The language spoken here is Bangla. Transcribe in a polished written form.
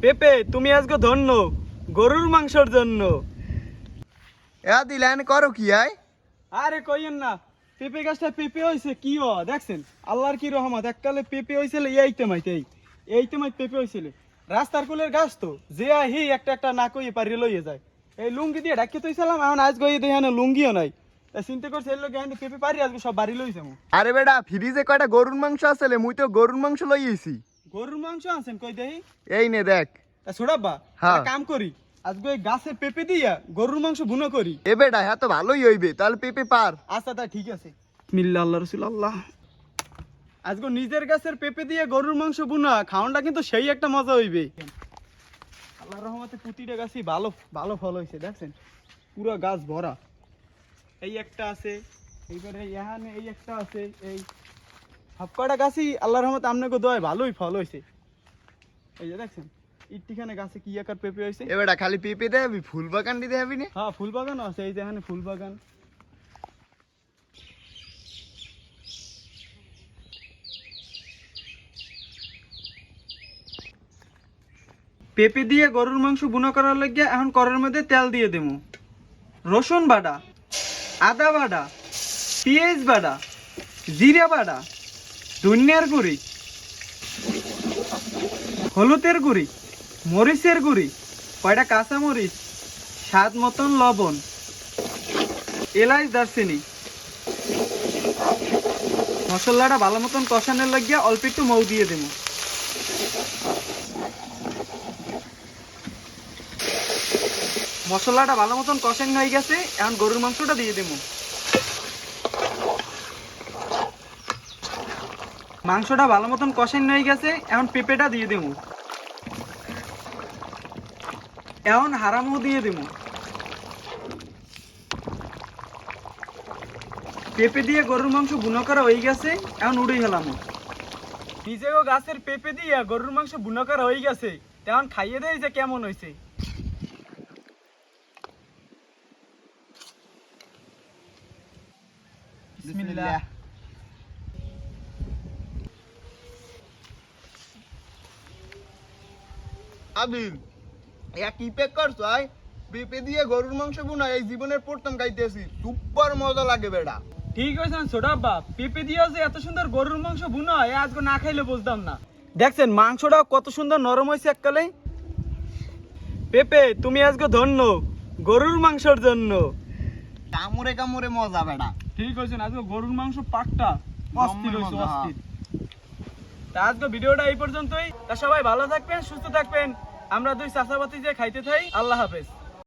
পেপে তুমি আজকে ধন্য গরুর মাংসের জন্য। দিলেন করো কি আয়? আরে কইেন না, পেঁপে গাছটা পেঁপে হয়েছে কি দেখছেন, আল্লাহর কি রহমত। এককালে পেঁপে হয়েছিল এই তেমাই পেঁপে হয়েছিল। রাস্তার কুলের গাছ তো যে আহি একটা একটা না কইয়ে পারি লইয়ে যায়। এই লুঙ্গি দিয়ে ঢাকি তৈছিলাম, এখন আজ গিয়ে দেখি না লুঙ্গিও নাই। তা চিন্তা করছে এর লোক পেঁপে পারি আজকে সব বাড়ি লই যাবো। আরে বেটা ফ্রিজে কয়টা গরুর মাংস আছে, মুই তো গরুর মাংস লইয়েছি। গরুর মাংস আনছেন কই দেখি। এই নে দেখ। তা ছোড়াব্বা হ্যাঁ। কাম করি, আজকে ওই গাছে পেঁপে দিয়া গরুর মাংস বুনো করি। এ বেটা হ্যাঁ তো ভালোই হইবে, তাহলে পেঁপে পার। আচ্ছা তা ঠিক আছে। মিল্লা আল্লাহ রসুল আল্লাহ। আজকে নিজের গাছের পেঁপে দিয়ে গরুর মাংস বুনা খাওয়ানটা কিন্তু সেই একটা মজা হইবে। আল্লাহর রহমতে প্রতিটা গাছই ভালো ভালো ফল হয়েছে, দেখছেন পুরো গাছ ভরা। এই একটা আছে, এইবারে এখানে এই একটা আছে, এই সব কয়টা গাছই আল্লাহর রহমতে আপনাকে দোয়ায় ভালোই ফল হয়েছে। এই যে দেখছেন ইট্টিখানে গাছে কি আকার পেঁপে হয়েছে। এ বেটা খালি পেঁপে দেবি, ফুল বাগান দিতে হবি না? হ্যাঁ ফুল বাগানও আছে, এই যে এখানে ফুল বাগান। পেঁপে দিয়ে গরুর মাংস বুনা করার লাগে এখন করার মধ্যে তেল দিয়ে দেবো, রসুন বাটা, আদা বাটা, পেঁয়াজ বাটা, জিরা বাটা, ধনিয়ার গুঁড়ি, হলুদের গুঁড়ি, মরিচের গুঁড়ি, কয়টা কাঁচা মরিচ, স্বাদ মতন লবণ, এলাচ, দারচিনি। মশলাটা ভালো মতন কষানোর লাগিয়ে অল্প একটু মৌ দিয়ে দেবো। মশলাটা ভালো মতন কষানো হয়ে গেছে, এখন গরুর মাংসটা দিয়ে দেবো। মাংসটা ভালো মতন কষানো হয়ে গেছে, এখন পেঁপেটা দিয়ে দেবো। এখন হারামও দিয়ে দেবো। পেঁপে দিয়ে গরুর মাংস বুনো করা হয়ে গেছে, এখন উড়ে গেলাম। নিজেও গাছের পেঁপে দিয়ে গরুর মাংস বুনো করা হয়ে গেছে, এখন খাইয়ে দেয় যে কেমন হয়েছে। বিসমিল্লাহ। আবিল কি পেক করছো আয়? পেঁপে দিয়ে গরুর মাংস বোনা এই জীবনের প্রথম খাইতেছি, সুপার মজা লাগে বেটা। ঠিক হয়েছে ছোটা বাপ, পেঁপে দিয়ে যে এত সুন্দর গরুর মাংস বুনো হয় আজকে না খাইলে বুঝতাম না। দেখছেন মাংসটাও কত সুন্দর নরম হয়েছে এককালে। পেঁপে তুমি আজকে ধন্য গরুর মাংসের জন্য। কামড়ে কামড়ে মজা বেটা। ঠিক হয়েছে, আজকে গরুর মাংস পাকটা অস্থির হয়েছে, অস্থির। তা আজকে ভিডিওটা এই পর্যন্তই। তা সবাই ভালো থাকবেন, সুস্থ থাকবেন। আমরা দুই চাচাবাতি যে খাইতে থাই। আল্লাহ হাফেজ।